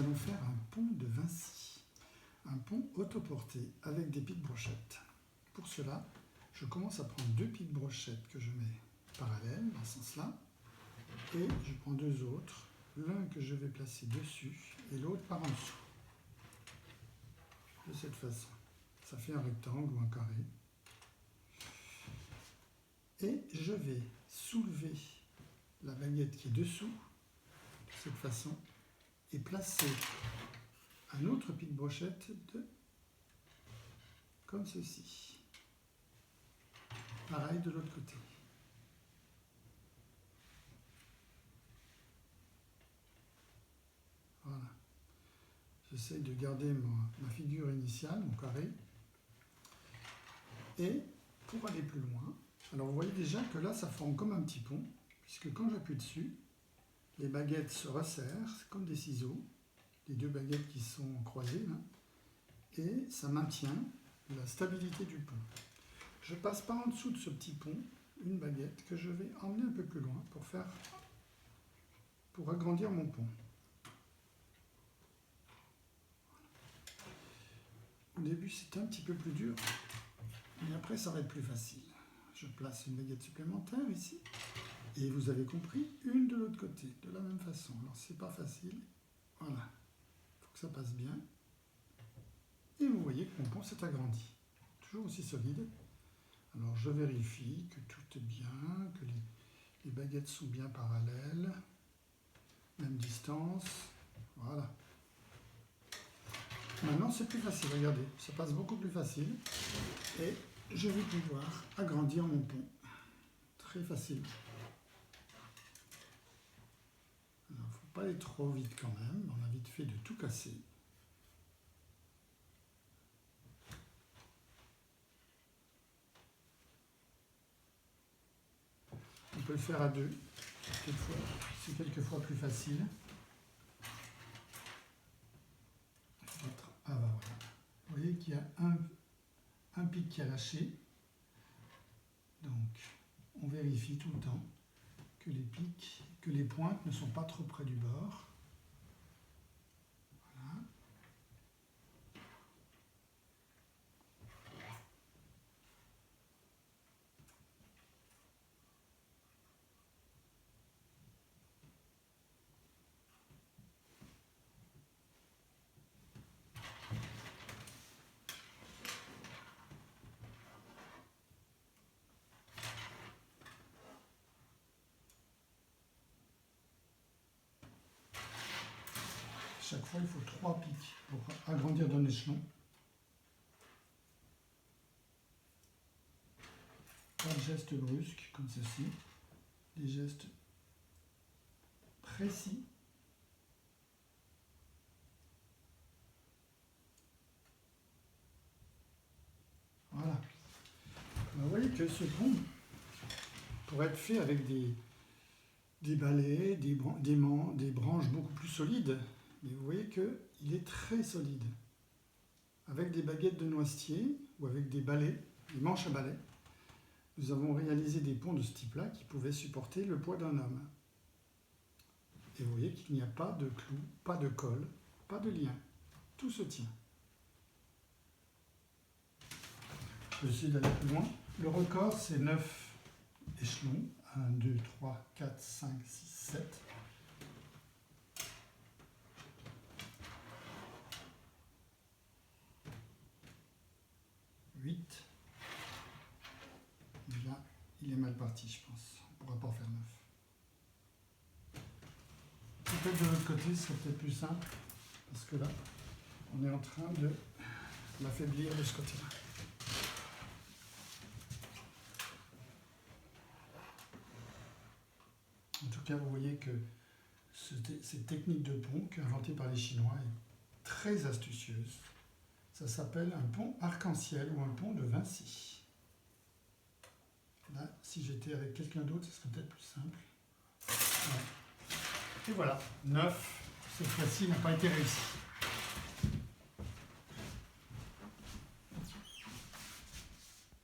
allons faire un pont de Vinci. Un pont autoporté avec des pics-brochettes. Pour cela, je commence à prendre deux pics-brochettes que je mets parallèles dans ce sens-là. Et je prends deux autres, l'un que je vais placer dessus et l'autre par en dessous. De cette façon. Ça fait un rectangle ou un carré. Et je vais soulever la baguette qui est dessous, de cette façon, et placer un autre pic-brochette comme ceci. Pareil de l'autre côté. Voilà. J'essaye de garder ma figure initiale, mon carré. Et pour aller plus loin, alors vous voyez déjà que là ça forme comme un petit pont, puisque quand j'appuie dessus, les baguettes se resserrent comme des ciseaux, les deux baguettes qui sont croisées là, et ça maintient la stabilité du pont. Je passe par en dessous de ce petit pont une baguette que je vais emmener un peu plus loin pour agrandir mon pont. Au début c'est un petit peu plus dur, mais après ça va être plus facile. Je place une baguette supplémentaire ici, et vous avez compris, une de l'autre côté, de la même façon. Alors c'est pas facile, voilà, il faut que ça passe bien. Et vous voyez que mon pont s'est agrandi, toujours aussi solide. Alors je vérifie que tout est bien, que les baguettes sont bien parallèles, même distance, voilà. Maintenant c'est plus facile, regardez, ça passe beaucoup plus facile. Et je vais pouvoir agrandir mon pont, très facile. Alors il ne faut pas aller trop vite quand même, on a vite fait de tout casser. On peut le faire à deux, c'est quelquefois plus facile. Ah bah voilà. Vous voyez qu'il y a un pic qui a lâché. Donc on vérifie tout le temps que les pics, que les pointes ne sont pas trop près du bord. Voilà. Chaque fois, il faut 3 pics pour agrandir d'un échelon. Pas de gestes brusques comme ceci, des gestes précis. Voilà. Vous voyez que ce pont pourrait être fait avec des balais, des branches beaucoup plus solides. Mais vous voyez qu'il est très solide. Avec des baguettes de noisetier ou avec des balais, des manches à balai, nous avons réalisé des ponts de ce type-là qui pouvaient supporter le poids d'un homme. Et vous voyez qu'il n'y a pas de clous, pas de colle, pas de lien. Tout se tient. Je vais essayer d'aller plus loin. Le record, c'est 9 échelons. 1, 2, 3, 4, 5, 6, 7. Et là, il est mal parti, je pense. On ne pourra pas en faire 9. Peut-être de l'autre côté, ce serait peut-être plus simple, parce que là, on est en train de l'affaiblir de ce côté-là. En tout cas, vous voyez que cette technique de pont inventée par les Chinois est très astucieuse. Ça s'appelle un pont arc-en-ciel ou un pont de Vinci. Là, si j'étais avec quelqu'un d'autre, ce serait peut-être plus simple. Ouais. Et voilà, 9, cette fois-ci n'a pas été réussi.